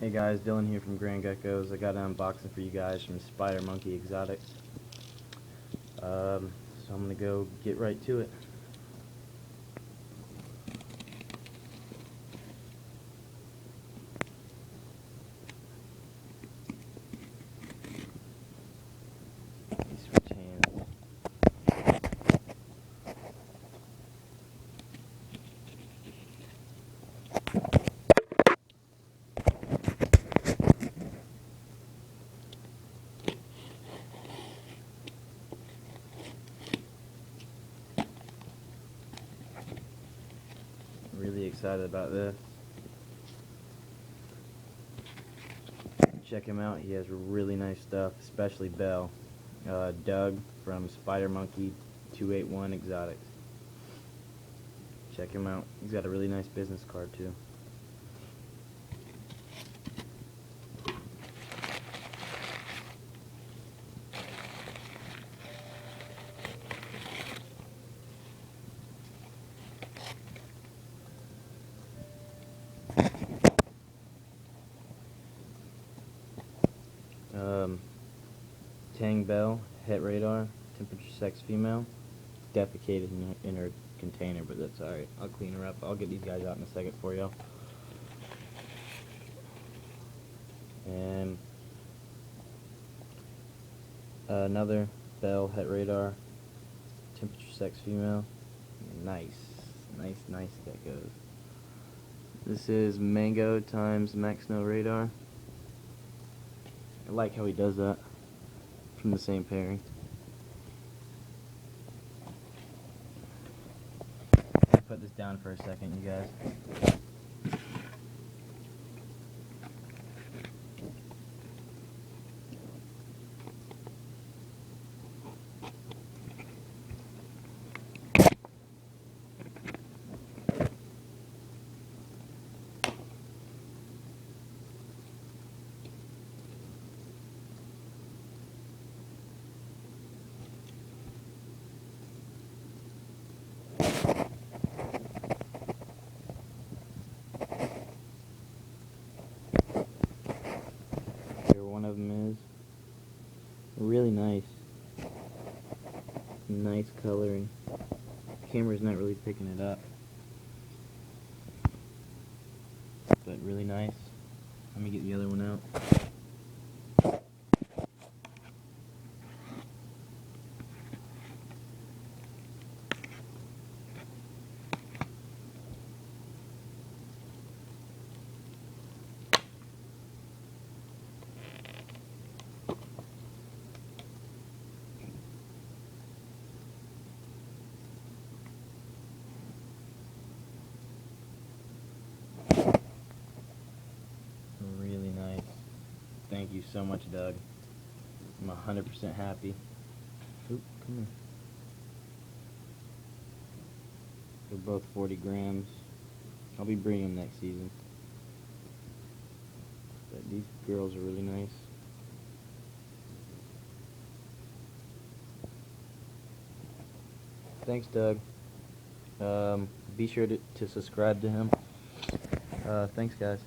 Hey guys, Dylan here from Grand Geckos. I got an unboxing for you guys from spydermonkey281. So I'm gonna go get right to it. Switch hands. Really excited about this. Check him out. He has really nice stuff, especially Belle. Doug from spydermonkey281 Exotics. Check him out. He's got a really nice business card too. Tang Belle, het radar, temperature sex female, defecated in her container, but that's alright. I'll clean her up. I'll get these guys out in a second for y'all. And another Belle, het radar, temperature sex female. Nice geckos. This is Mango times Max No Radar. I like how he does that from the same pairing. I'll put this down for a second, you guys. Here one of them is. Really nice. Nice coloring. Camera's not really picking it up, but really nice. Let me get the other one out. Really nice. Thank you so much, Doug. I'm 100% happy. Oop, come here. They're both 40 grams. I'll be breeding them next season. But these girls are really nice. Thanks, Doug. Be sure to subscribe to him. Thanks, guys.